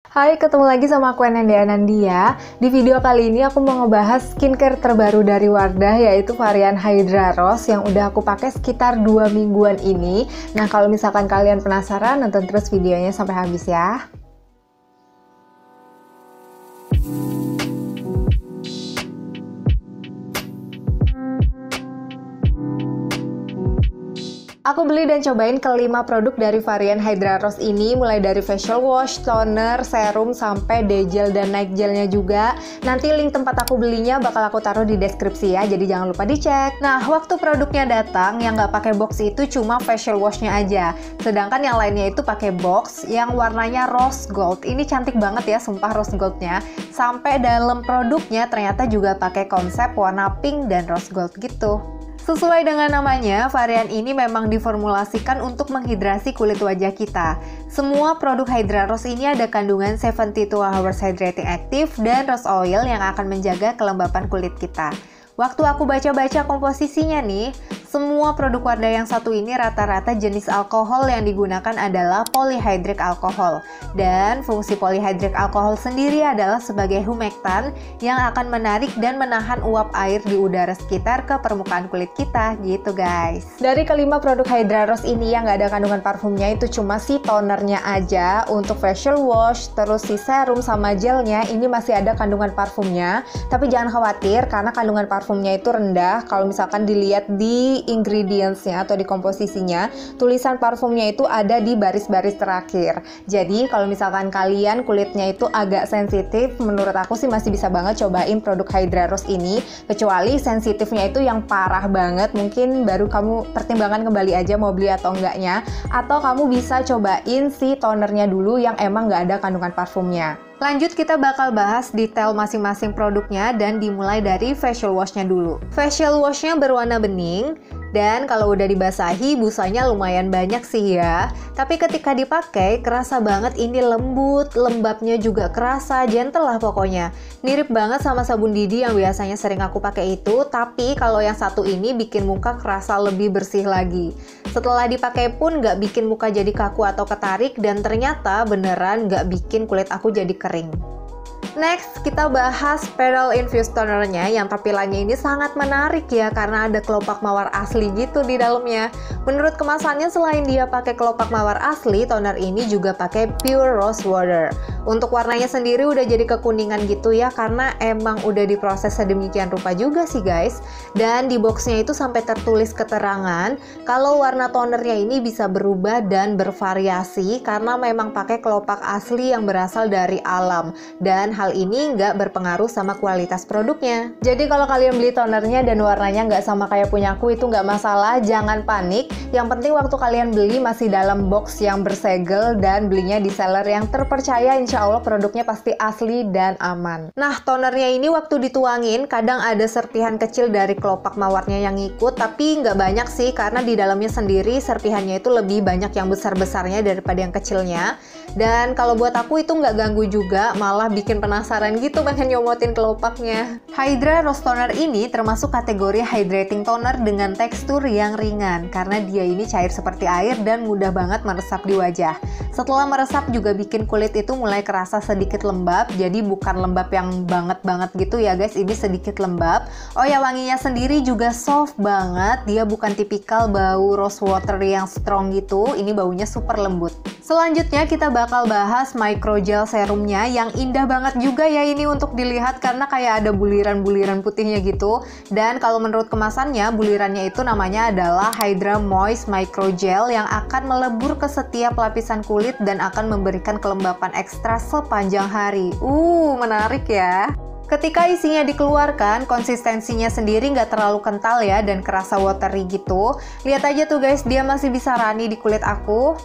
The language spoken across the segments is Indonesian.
Hai, ketemu lagi sama aku Anandia. Di video kali ini aku mau ngebahas skincare terbaru dari Wardah, yaitu varian Hydra Rose yang udah aku pakai sekitar 2 mingguan ini. Nah, kalau misalkan kalian penasaran, nonton terus videonya sampai habis ya. Aku beli dan cobain kelima produk dari varian Hydra Rose ini, mulai dari facial wash, toner, serum, sampai day gel dan night gelnya juga. Nanti link tempat aku belinya bakal aku taruh di deskripsi ya, jadi jangan lupa dicek. Nah, waktu produknya datang, yang nggak pakai box itu cuma facial washnya aja. Sedangkan yang lainnya itu pakai box yang warnanya rose gold. Ini cantik banget ya, sumpah rose goldnya. Sampai dalam produknya ternyata juga pakai konsep warna pink dan rose gold gitu. Sesuai dengan namanya, varian ini memang diformulasikan untuk menghidrasi kulit wajah kita. Semua produk Hydra Rose ini ada kandungan 72 Hours Hydrating Active dan rose oil yang akan menjaga kelembapan kulit kita. Waktu aku baca-baca komposisinya nih, semua produk Wardah yang satu ini rata-rata jenis alkohol yang digunakan adalah polyhydric alcohol. Dan fungsi polyhydric alcohol sendiri adalah sebagai humektan yang akan menarik dan menahan uap air di udara sekitar ke permukaan kulit kita gitu guys. Dari kelima produk Hydra Rose ini yang nggak ada kandungan parfumnya itu cuma si tonernya aja. Untuk facial wash, terus si serum sama gelnya ini masih ada kandungan parfumnya. Tapi jangan khawatir karena kandungan parfumnya itu rendah. Kalau misalkan dilihat di ingredients-nya atau di komposisinya, tulisan parfumnya itu ada di baris-baris terakhir. Jadi kalau misalkan kalian kulitnya itu agak sensitif, menurut aku sih masih bisa banget cobain produk Hydra Rose ini. Kecuali sensitifnya itu yang parah banget, mungkin baru kamu pertimbangkan kembali aja mau beli atau enggaknya. Atau kamu bisa cobain si tonernya dulu yang emang nggak ada kandungan parfumnya. Lanjut, kita bakal bahas detail masing-masing produknya dan dimulai dari facial washnya dulu. Facial washnya berwarna bening dan kalau udah dibasahi busanya lumayan banyak sih ya. Tapi ketika dipakai kerasa banget ini lembut, lembabnya juga kerasa, gentle lah pokoknya. Mirip banget sama sabun Didi yang biasanya sering aku pakai itu, tapi kalau yang satu ini bikin muka kerasa lebih bersih lagi. Setelah dipakai pun nggak bikin muka jadi kaku atau ketarik dan ternyata beneran nggak bikin kulit aku jadi kering. Next, kita bahas Pearl Infused Tonernya yang tampilannya ini sangat menarik ya karena ada kelopak mawar asli gitu di dalamnya. Menurut kemasannya selain dia pakai kelopak mawar asli, toner ini juga pakai pure rose water. Untuk warnanya sendiri udah jadi kekuningan gitu ya karena emang udah diproses sedemikian rupa juga sih guys. Dan di boxnya itu sampai tertulis keterangan kalau warna tonernya ini bisa berubah dan bervariasi karena memang pakai kelopak asli yang berasal dari alam. Dan hal ini nggak berpengaruh sama kualitas produknya. Jadi kalau kalian beli tonernya dan warnanya nggak sama kayak punyaku itu nggak masalah, jangan panik. Yang penting waktu kalian beli masih dalam box yang bersegel dan belinya di seller yang terpercaya, insya Allah produknya pasti asli dan aman. Nah, tonernya ini waktu dituangin kadang ada serpihan kecil dari kelopak mawarnya yang ngikut, tapi nggak banyak sih karena di dalamnya sendiri serpihannya itu lebih banyak yang besar-besarnya daripada yang kecilnya. Dan kalau buat aku itu nggak ganggu juga, malah bikin penasaran gitu pengen nyomotin kelopaknya. Hydra Rose Toner ini termasuk kategori hydrating toner dengan tekstur yang ringan karena dia ini cair seperti air dan mudah banget meresap di wajah. Setelah meresap juga bikin kulit itu mulai kerasa sedikit lembab, jadi bukan lembab yang banget gitu ya guys, ini sedikit lembab. Oh ya, wanginya sendiri juga soft banget, dia bukan tipikal bau rose water yang strong gitu, ini baunya super lembut. Selanjutnya kita bakal bahas microgel serumnya yang indah banget juga ya ini untuk dilihat karena kayak ada buliran-buliran putihnya gitu. Dan kalau menurut kemasannya, bulirannya itu namanya adalah Hydra Moist Microgel yang akan melebur ke setiap lapisan kulit dan akan memberikan kelembapan ekstra sepanjang hari. Menarik ya. Ketika isinya dikeluarkan, konsistensinya sendiri nggak terlalu kental ya dan kerasa watery gitu. Lihat aja tuh guys, dia masih bisa runny di kulit aku.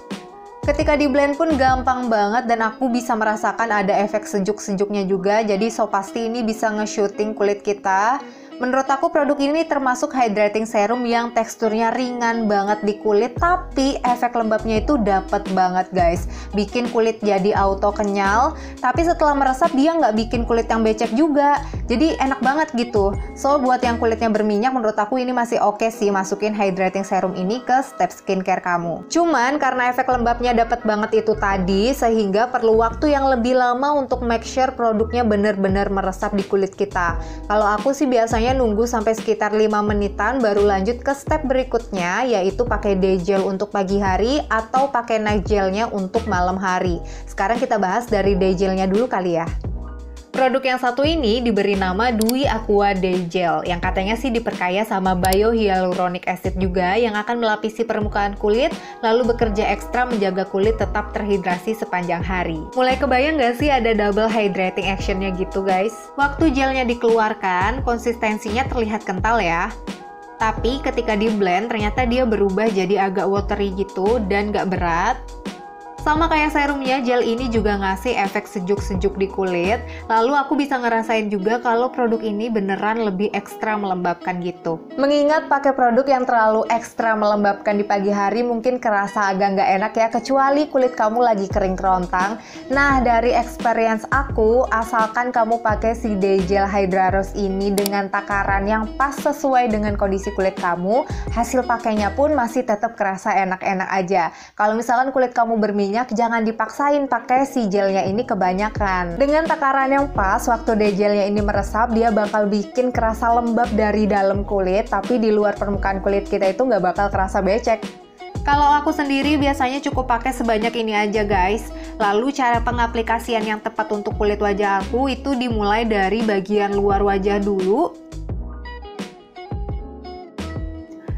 Ketika di blend pun gampang banget dan aku bisa merasakan ada efek sejuk-sejuknya juga, jadi so pasti ini bisa nge-shooting kulit kita. Menurut aku produk ini termasuk hydrating serum yang teksturnya ringan banget di kulit, tapi efek lembabnya itu dapet banget guys. Bikin kulit jadi auto kenyal, tapi setelah meresap dia nggak bikin kulit yang becek juga. Jadi enak banget gitu. So buat yang kulitnya berminyak, menurut aku ini masih oke sih masukin hydrating serum ini ke step skincare kamu. Cuman karena efek lembabnya dapet banget itu tadi, sehingga perlu waktu yang lebih lama untuk make sure produknya bener-bener meresap di kulit kita. Kalau aku sih biasanya nunggu sampai sekitar 5 menitan baru lanjut ke step berikutnya, yaitu pakai day gel untuk pagi hari atau pakai night gelnya untuk malam hari. Sekarang kita bahas dari day gelnya dulu kali ya. Produk yang satu ini diberi nama Dewy Aqua Day Gel, yang katanya sih diperkaya sama biohyaluronic acid juga yang akan melapisi permukaan kulit, lalu bekerja ekstra menjaga kulit tetap terhidrasi sepanjang hari. Mulai kebayang nggak sih ada double hydrating actionnya gitu guys? Waktu gelnya dikeluarkan, konsistensinya terlihat kental ya. Tapi ketika di blend, ternyata dia berubah jadi agak watery gitu dan nggak berat. Sama kayak serumnya, gel ini juga ngasih efek sejuk-sejuk di kulit. Lalu aku bisa ngerasain juga kalau produk ini beneran lebih ekstra melembabkan gitu. Mengingat pakai produk yang terlalu ekstra melembabkan di pagi hari mungkin kerasa agak nggak enak ya, kecuali kulit kamu lagi kering kerontang. Nah, dari experience aku, asalkan kamu pakai si Day Gel Hydra Rose ini dengan takaran yang pas sesuai dengan kondisi kulit kamu, hasil pakainya pun masih tetap kerasa enak-enak aja. Kalau misalkan kulit kamu berminyak, jangan dipaksain pakai si gelnya ini kebanyakan. Dengan takaran yang pas, waktu day gelnya ini meresap, dia bakal bikin kerasa lembab dari dalam kulit, tapi di luar permukaan kulit kita itu nggak bakal kerasa becek. Kalau aku sendiri biasanya cukup pakai sebanyak ini aja guys. Lalu cara pengaplikasian yang tepat untuk kulit wajah aku itu dimulai dari bagian luar wajah dulu.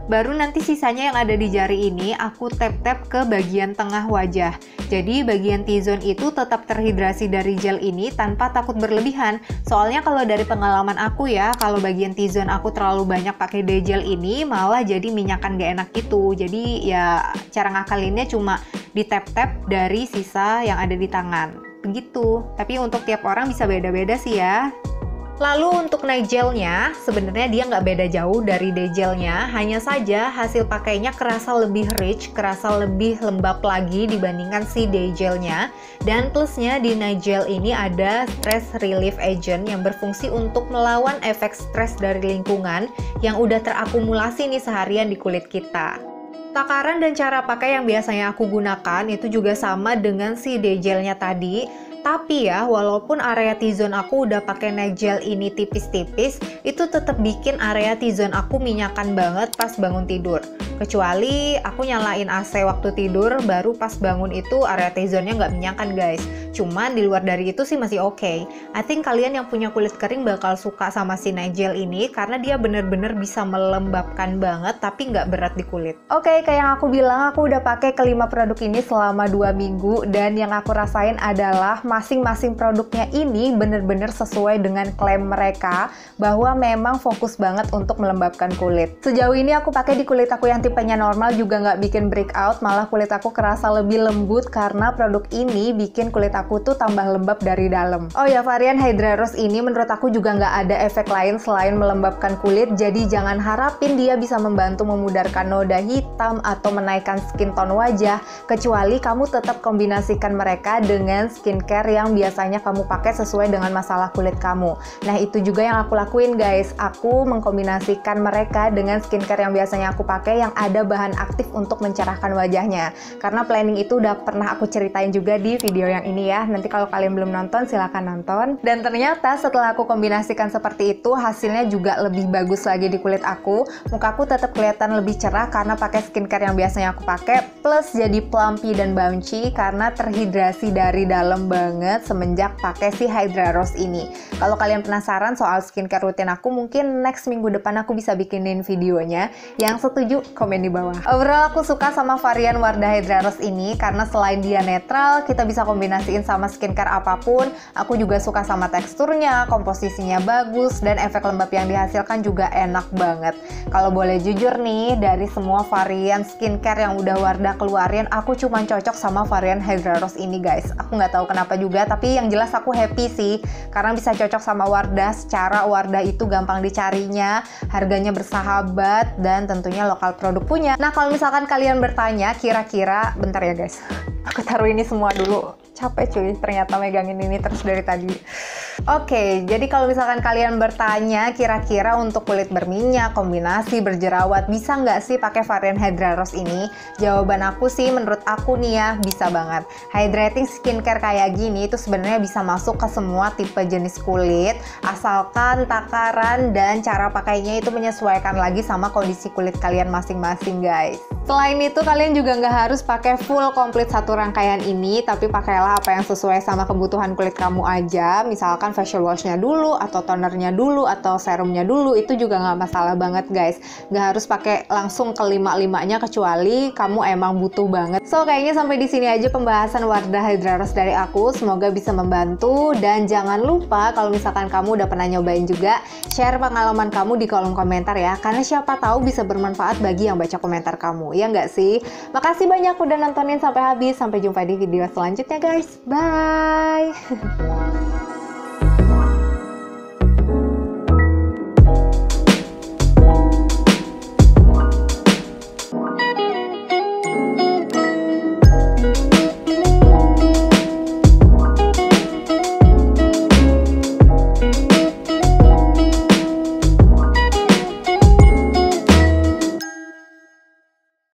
Baru nanti sisanya yang ada di jari ini aku tap-tap ke bagian tengah wajah. Jadi bagian T-zone itu tetap terhidrasi dari gel ini tanpa takut berlebihan. Soalnya kalau dari pengalaman aku ya, kalau bagian T-zone aku terlalu banyak pakai day gel ini malah jadi minyakan gak enak gitu. Jadi ya cara ngakalinnya cuma di tap-tap dari sisa yang ada di tangan. Begitu. Tapi untuk tiap orang bisa beda-beda sih ya. Lalu untuk night gelnya, sebenarnya dia nggak beda jauh dari day gelnya, hanya saja hasil pakainya kerasa lebih rich, kerasa lebih lembab lagi dibandingkan si day gelnya. Dan plusnya di night gel ini ada stress relief agent yang berfungsi untuk melawan efek stres dari lingkungan yang udah terakumulasi nih seharian di kulit kita. Takaran dan cara pakai yang biasanya aku gunakan itu juga sama dengan si day gelnya tadi. Tapi ya, walaupun area T-zone aku udah pakai night gel ini tipis-tipis, itu tetap bikin area T-zone aku minyakan banget pas bangun tidur. Kecuali aku nyalain AC waktu tidur, baru pas bangun itu area T-zone-nya nggak minyakan guys. Cuman di luar dari itu sih masih oke. I think kalian yang punya kulit kering bakal suka sama si night gel ini, karena dia bener-bener bisa melembabkan banget, tapi nggak berat di kulit. Oke, kayak yang aku bilang, aku udah pakai kelima produk ini selama 2 minggu, dan yang aku rasain adalah masing-masing produknya ini bener-bener sesuai dengan klaim mereka bahwa memang fokus banget untuk melembabkan kulit. Sejauh ini aku pakai di kulit aku yang tipenya normal juga nggak bikin breakout, malah kulit aku kerasa lebih lembut karena produk ini bikin kulit aku tuh tambah lembab dari dalam. Oh ya, varian Hydra Rose ini menurut aku juga nggak ada efek lain selain melembabkan kulit, jadi jangan harapin dia bisa membantu memudarkan noda hitam atau menaikkan skin tone wajah, kecuali kamu tetap kombinasikan mereka dengan skincare yang biasanya kamu pakai sesuai dengan masalah kulit kamu. Nah, itu juga yang aku lakuin guys. Aku mengkombinasikan mereka dengan skincare yang biasanya aku pakai yang ada bahan aktif untuk mencerahkan wajahnya. Karena planning itu udah pernah aku ceritain juga di video yang ini ya. Nanti kalau kalian belum nonton, silahkan nonton. Dan ternyata setelah aku kombinasikan seperti itu, hasilnya juga lebih bagus lagi di kulit aku. Mukaku tetap kelihatan lebih cerah karena pakai skincare yang biasanya aku pakai, plus jadi plumpy dan bouncy karena terhidrasi dari dalam banget semenjak pakai si Hydra Rose ini. Kalau kalian penasaran soal skincare rutin aku, mungkin next minggu depan aku bisa bikinin videonya. Yang setuju, komen di bawah. Overall aku suka sama varian Wardah Hydra Rose ini karena selain dia netral, kita bisa kombinasiin sama skincare apapun. Aku juga suka sama teksturnya, komposisinya bagus, dan efek lembab yang dihasilkan juga enak banget. Kalau boleh jujur nih, dari semua varian skincare yang udah Wardah keluarin, aku cuma cocok sama varian Hydra Rose ini guys. Aku nggak tahu kenapa juga, tapi yang jelas aku happy sih karena bisa cocok sama Wardah. Secara Wardah itu gampang dicarinya, harganya bersahabat, dan tentunya lokal produk punya. Nah, kalau misalkan kalian bertanya kira-kira, bentar ya guys, aku taruh ini semua dulu, capek cuy ternyata megangin ini terus dari tadi. Oke, jadi kalau misalkan kalian bertanya kira-kira untuk kulit berminyak, kombinasi, berjerawat, bisa nggak sih pakai varian Hydra Rose ini? Jawaban aku sih, menurut aku nih ya, bisa banget. Hydrating skincare kayak gini itu sebenarnya bisa masuk ke semua tipe jenis kulit, asalkan takaran dan cara pakainya itu menyesuaikan lagi sama kondisi kulit kalian masing-masing guys. Selain itu, kalian juga nggak harus pakai full komplit satu rangkaian ini, tapi pakailah apa yang sesuai sama kebutuhan kulit kamu aja. Misalkan facial washnya dulu, atau tonernya dulu, atau serumnya dulu, itu juga nggak masalah banget guys. Nggak harus pakai langsung kelima-limanya kecuali kamu emang butuh banget. So, kayaknya sampai di sini aja pembahasan Wardah Hydra Rose dari aku. Semoga bisa membantu, dan jangan lupa kalau misalkan kamu udah pernah nyobain juga, share pengalaman kamu di kolom komentar ya, karena siapa tahu bisa bermanfaat bagi yang baca komentar kamu. Ya nggak sih? Makasih banyak udah nontonin sampai habis. Sampai jumpa di video selanjutnya guys. Bye!